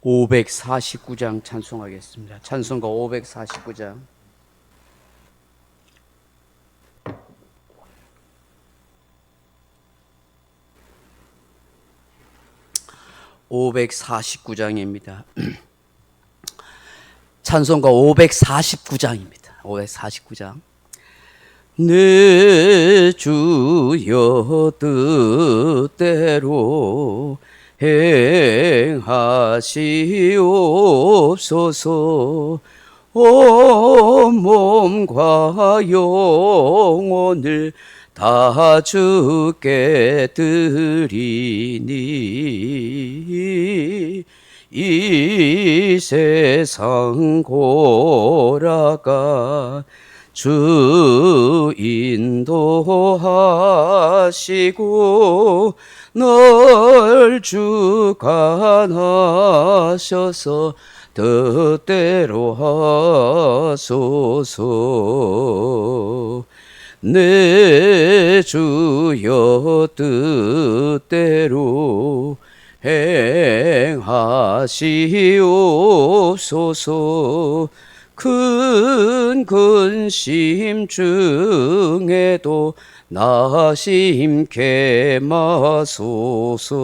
549장 찬송하겠습니다. 찬송가 549장. (549장입니다) 찬송가 549장입니다. 549장. 내 주여 뜻대로 행하시옵소서. 온 몸과 영혼을 다 주께 드리니 이 세상 고라가 주 인도하시고 널 주관하셔서 뜻대로 하소서. 내 주여 뜻대로 행하시옵소서. 큰 근심 중에도 나심케 마소서.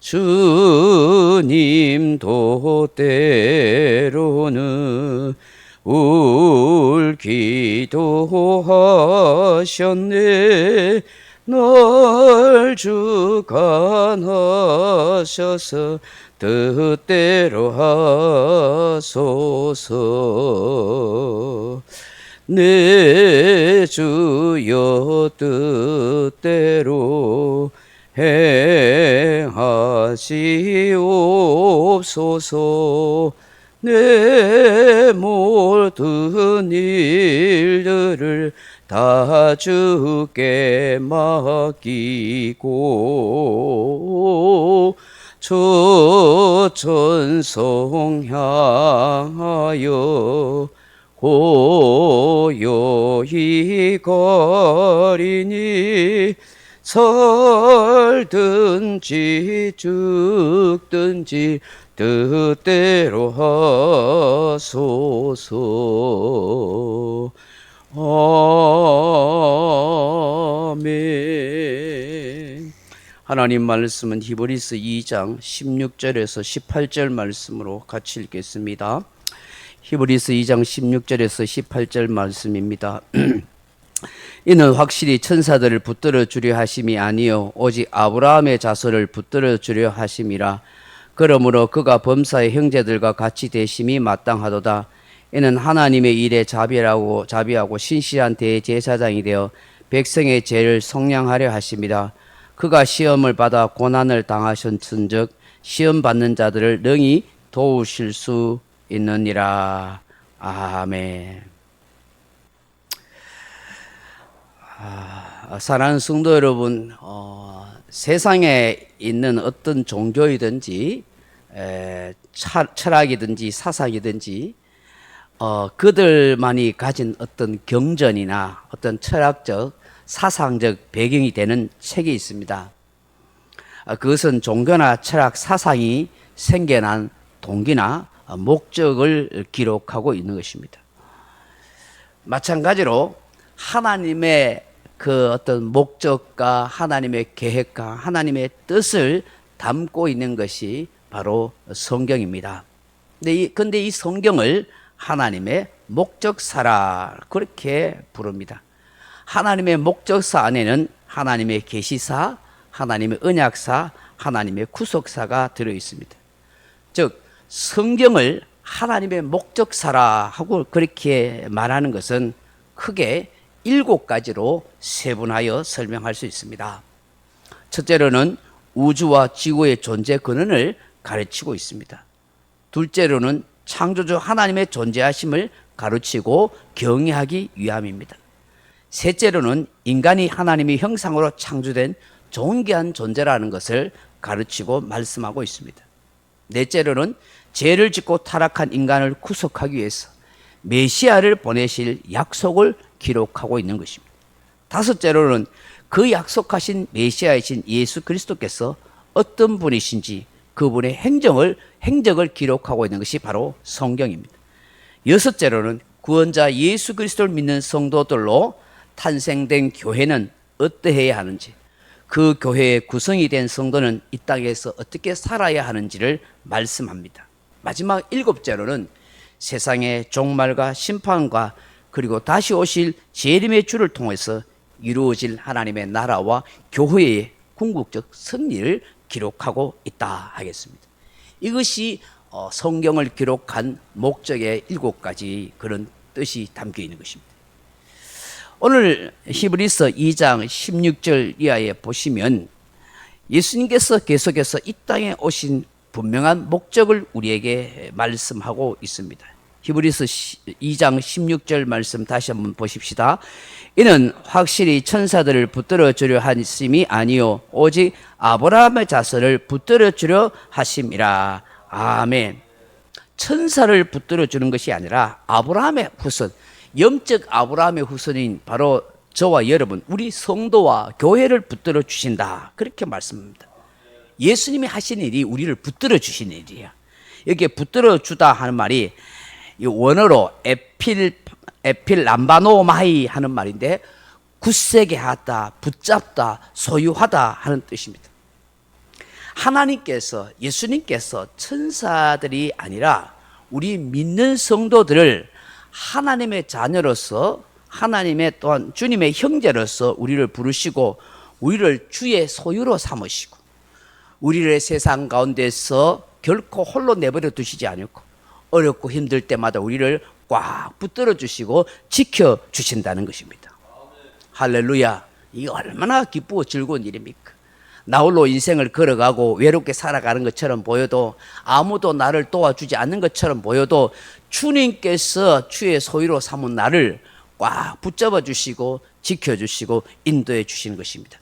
주님도 때로는 울기도 하셨네. 널 주관하셔서 뜻대로 하소서. 내 주여 뜻대로 행하시옵소서. 내 모든 일들을 다 주께 맡기고 초천성 향하여 고요히 거리니 살든지 죽든지 뜻대로 하소서. 아멘. 하나님 말씀은 히브리서 2장 16절에서 18절 말씀으로 같이 읽겠습니다. 히브리서 2장 16절에서 18절 말씀입니다. 이는 확실히 천사들을 붙들어 주려 하심이 아니요 오직 아브라함의 자손을 붙들어 주려 하심이라. 그러므로 그가 범사의 형제들과 같이 되심이 마땅하도다. 이는 하나님의 일에 자비하고 신실한 대제사장이 되어 백성의 죄를 속량하려 하심이라. 그가 시험을 받아 고난을 당하셨은즉 시험 받는 자들을 능히 도우실 수 있느니라. 아멘. 사랑하는 성도 여러분, 세상에 있는 어떤 종교이든지 철학이든지 사상이든지 그들만이 가진 어떤 경전이나 어떤 철학적 사상적 배경이 되는 책이 있습니다. 그것은 종교나 철학 사상이 생겨난 동기나 목적을 기록하고 있는 것입니다. 마찬가지로 하나님의 그 어떤 목적과 하나님의 계획과 하나님의 뜻을 담고 있는 것이 바로 성경입니다. 근데 이 성경을 하나님의 목적사라 그렇게 부릅니다. 하나님의 목적사 안에는 하나님의 계시사, 하나님의 언약사, 하나님의 구속사가 들어 있습니다. 즉 성경을 하나님의 목적사라 하고 그렇게 말하는 것은 크게 7가지로 세분하여 설명할 수 있습니다. 첫째로는 우주와 지구의 존재 근원을 가르치고 있습니다. 둘째로는 창조주 하나님의 존재하심을 가르치고 경외하기 위함입니다. 셋째로는 인간이 하나님의 형상으로 창조된 존귀한 존재라는 것을 가르치고 말씀하고 있습니다. 넷째로는 죄를 짓고 타락한 인간을 구속하기 위해서 메시아를 보내실 약속을 기록하고 있는 것입니다. 다섯째로는 그 약속하신 메시아이신 예수 그리스도께서 어떤 분이신지 그분의 행적을 기록하고 있는 것이 바로 성경입니다. 여섯째로는 구원자 예수 그리스도를 믿는 성도들로 탄생된 교회는 어떠해야 하는지, 그 교회의 구성이 된 성도는 이 땅에서 어떻게 살아야 하는지를 말씀합니다. 마지막 일곱째로는 세상의 종말과 심판과 그리고 다시 오실 재림의 주를 통해서 이루어질 하나님의 나라와 교회의 궁극적 승리를 기록하고 있다 하겠습니다. 이것이 성경을 기록한 목적의 7가지 그런 뜻이 담겨 있는 것입니다. 오늘 히브리서 2장 16절 이하에 보시면 예수님께서 계속해서 이 땅에 오신 분명한 목적을 우리에게 말씀하고 있습니다. 히브리서 2장 16절 말씀 다시 한번 보십시다. 이는 확실히 천사들을 붙들어 주려 하심이 아니요 오직 아브라함의 자손을 붙들어 주려 하심이라. 아멘. 천사를 붙들어 주는 것이 아니라 아브라함의 후손, 영적 아브라함의 후손인 바로 저와 여러분, 우리 성도와 교회를 붙들어 주신다, 그렇게 말씀합니다. 예수님이 하신 일이 우리를 붙들어 주신 일이야. 여기에 붙들어 주다 하는 말이 이 원어로 에필람바노마이 하는 말인데, 굳세게 하다, 붙잡다, 소유하다 하는 뜻입니다. 하나님께서, 예수님께서 천사들이 아니라 우리 믿는 성도들을 하나님의 자녀로서, 하나님의 또한 주님의 형제로서 우리를 부르시고 우리를 주의 소유로 삼으시고 우리를 세상 가운데서 결코 홀로 내버려 두시지 않고 어렵고 힘들 때마다 우리를 꽉 붙들어 주시고 지켜 주신다는 것입니다. 할렐루야. 이게 얼마나 기쁘고 즐거운 일입니까? 나 홀로 인생을 걸어가고 외롭게 살아가는 것처럼 보여도, 아무도 나를 도와주지 않는 것처럼 보여도 주님께서 주의 소유로 삼은 나를 꽉 붙잡아 주시고 지켜주시고 인도해 주시는 것입니다.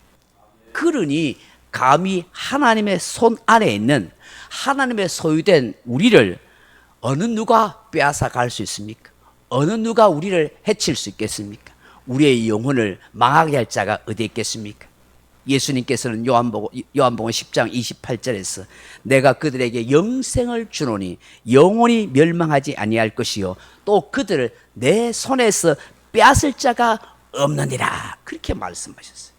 그러니 감히 하나님의 손 안에 있는 하나님의 소유된 우리를 어느 누가 빼앗아 갈 수 있습니까? 어느 누가 우리를 해칠 수 있겠습니까? 우리의 영혼을 망하게 할 자가 어디 있겠습니까? 예수님께서는 요한복음 10장 28절에서 내가 그들에게 영생을 주노니 영원히 멸망하지 아니할 것이요 또 그들을 내 손에서 빼앗을 자가 없느니라, 그렇게 말씀하셨어요.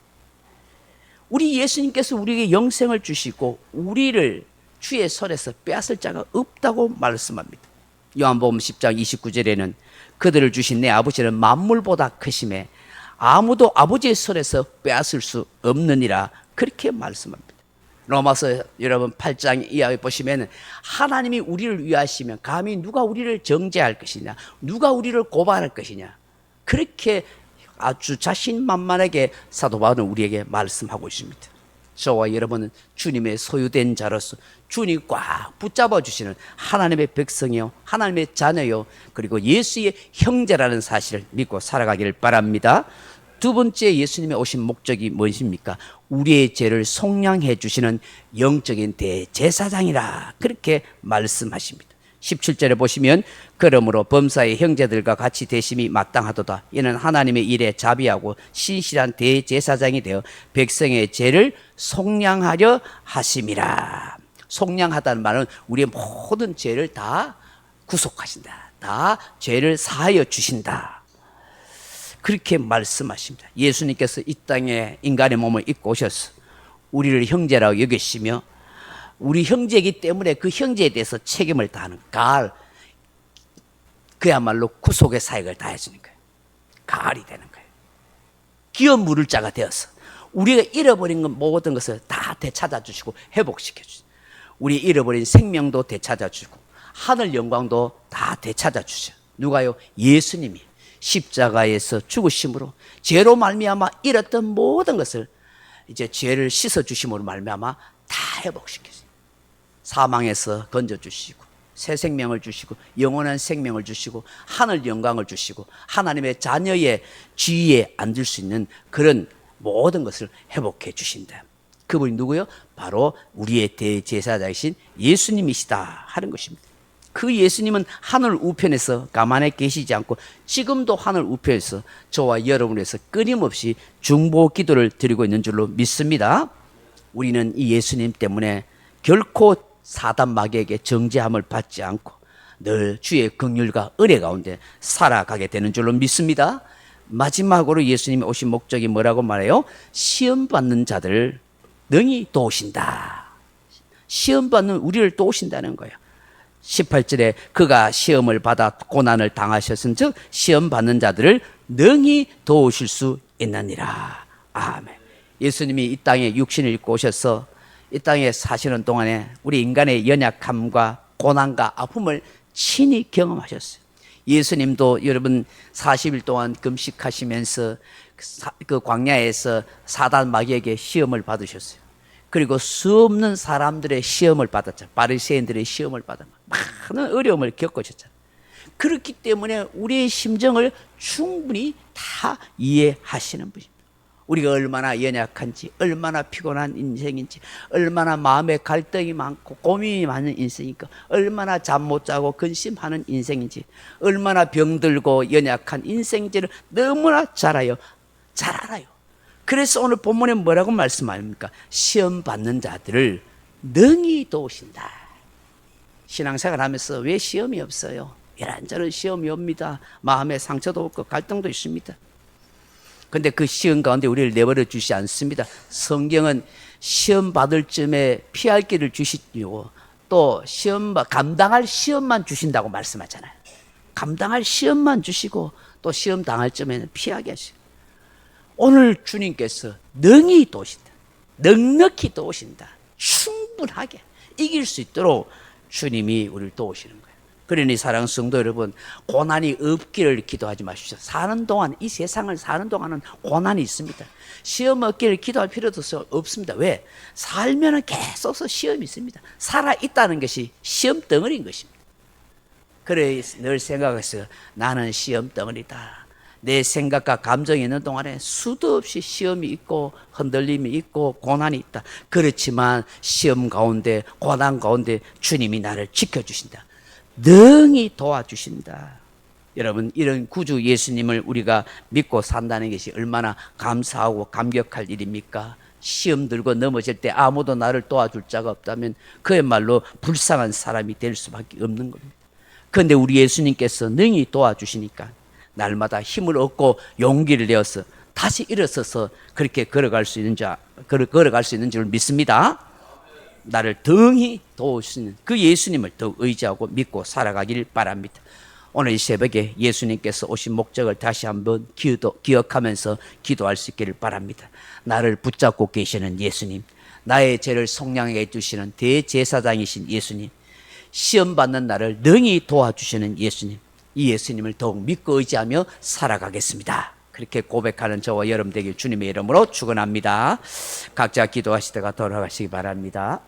우리 예수님께서 우리에게 영생을 주시고 우리를 주의 손에서 빼앗을 자가 없다고 말씀합니다. 요한복음 10장 29절에는 그들을 주신 내 아버지는 만물보다 크심에 아무도 아버지의 손에서 빼앗을 수 없느니라, 그렇게 말씀합니다. 로마서 여러분 8장 이하에 보시면 하나님이 우리를 위하시면 감히 누가 우리를 정죄할 것이냐, 누가 우리를 고발할 것이냐, 그렇게 아주 자신만만하게 사도 바울은 우리에게 말씀하고 있습니다. 저와 여러분은 주님의 소유된 자로서 주님 꽉 붙잡아 주시는 하나님의 백성이요, 하나님의 자녀요, 그리고 예수의 형제라는 사실을 믿고 살아가기를 바랍니다. 두 번째 예수님의 오신 목적이 무엇입니까? 우리의 죄를 속량해 주시는 영적인 대제사장이라, 그렇게 말씀하십니다. 17절에 보시면 그러므로 범사의 형제들과 같이 대심이 마땅하도다. 이는 하나님의 일에 자비하고 신실한 대제사장이 되어 백성의 죄를 속량하려 하심이라. 속량하다는 말은 우리의 모든 죄를 다 구속하신다, 다 죄를 사하여 주신다, 그렇게 말씀하십니다. 예수님께서 이 땅에 인간의 몸을 입고 오셔서 우리를 형제라고 여기시며 우리 형제이기 때문에 그 형제에 대해서 책임을 다하는 가을, 그야말로 구속의 사역을 다해주는 거예요. 가을이 되는 거예요. 기업 물을 자가 되어서 우리가 잃어버린 모든 것을 다 되찾아주시고 회복시켜주시고 우리 잃어버린 생명도 되찾아주고 하늘 영광도 다 되찾아주셔. 누가요? 예수님이 십자가에서 죽으심으로 죄로 말미암아 잃었던 모든 것을 이제 죄를 씻어주심으로 말미암아 다 회복시켰어요. 사망에서 건져주시고 새 생명을 주시고 영원한 생명을 주시고 하늘 영광을 주시고 하나님의 자녀의 지위에 앉을 수 있는 그런 모든 것을 회복해 주신다. 그분이 누구요? 바로 우리의 대제사장이신 예수님이시다 하는 것입니다. 그 예수님은 하늘 우편에서 가만히 계시지 않고 지금도 하늘 우편에서 저와 여러분을 위해서 끊임없이 중보 기도를 드리고 있는 줄로 믿습니다. 우리는 이 예수님 때문에 결코 사단 마귀에게 정죄함을 받지 않고 늘 주의 긍휼과 은혜 가운데 살아가게 되는 줄로 믿습니다. 마지막으로 예수님이 오신 목적이 뭐라고 말해요? 시험 받는 자들을 능히 도우신다. 시험 받는 우리를 도우신다는 거예요. 18절에 그가 시험을 받아 고난을 당하셨은즉 시험 받는 자들을 능히 도우실 수 있느니라. 아멘. 예수님이 이 땅에 육신을 입고 오셔서 이 땅에 사시는 동안에 우리 인간의 연약함과 고난과 아픔을 친히 경험하셨어요. 예수님도 여러분 40일 동안 금식하시면서 그 광야에서 사단 마귀에게 시험을 받으셨어요. 그리고 수없는 사람들의 시험을 받았죠. 바리새인들의 시험을 받아 많은 어려움을 겪으셨잖아요. 그렇기 때문에 우리의 심정을 충분히 다 이해하시는 분입니다. 우리가 얼마나 연약한지, 얼마나 피곤한 인생인지, 얼마나 마음에 갈등이 많고 고민이 많은 인생이니까, 얼마나 잠 못 자고 근심하는 인생인지, 얼마나 병들고 연약한 인생인지를 너무나 잘 알아요. 그래서 오늘 본문에 뭐라고 말씀합니까? 시험 받는 자들을 능히 도우신다. 신앙생활 하면서 왜 시험이 없어요? 이런저런 시험이 옵니다. 마음에 상처도 없고 갈등도 있습니다. 근데 그 시험 가운데 우리를 내버려 주시지 않습니다. 성경은 시험 받을 쯤에 피할 길을 주시고 또 감당할 시험만 주신다고 말씀하잖아요. 감당할 시험만 주시고 또 시험 당할 쯤에는 피하게 하시고, 오늘 주님께서 능히 도우신다. 넉넉히 도우신다. 충분하게 이길 수 있도록 주님이 우리를 도우시는 거예요. 그러니 사랑하는 성도 여러분, 고난이 없기를 기도하지 마십시오. 사는 동안, 이 세상을 사는 동안은 고난이 있습니다. 시험 없기를 기도할 필요도 없습니다. 왜? 살면은 계속 시험이 있습니다. 살아있다는 것이 시험 덩어리인 것입니다. 그래 늘 생각했어요. 나는 시험 덩어리다. 내 생각과 감정이 있는 동안에 수도 없이 시험이 있고 흔들림이 있고 고난이 있다. 그렇지만 시험 가운데, 고난 가운데 주님이 나를 지켜주신다. 능히 도와주신다. 여러분, 이런 구주 예수님을 우리가 믿고 산다는 것이 얼마나 감사하고 감격할 일입니까? 시험 들고 넘어질 때 아무도 나를 도와줄 자가 없다면 그야말로 불쌍한 사람이 될 수밖에 없는 겁니다. 그런데 우리 예수님께서 능히 도와주시니까 날마다 힘을 얻고 용기를 내어서 다시 일어서서 그렇게 걸어갈 수 있는 줄 믿습니다. 나를 등히 도우시는 그 예수님을 더욱 의지하고 믿고 살아가길 바랍니다. 오늘 이 새벽에 예수님께서 오신 목적을 다시 한번 기억하면서 기도할 수 있기를 바랍니다. 나를 붙잡고 계시는 예수님, 나의 죄를 속량하게 해주시는 대제사장이신 예수님, 시험 받는 나를 능히 도와주시는 예수님, 이 예수님을 더욱 믿고 의지하며 살아가겠습니다. 그렇게 고백하는 저와 여러분 되길 주님의 이름으로 축원합니다. 각자 기도하시다가 돌아가시기 바랍니다.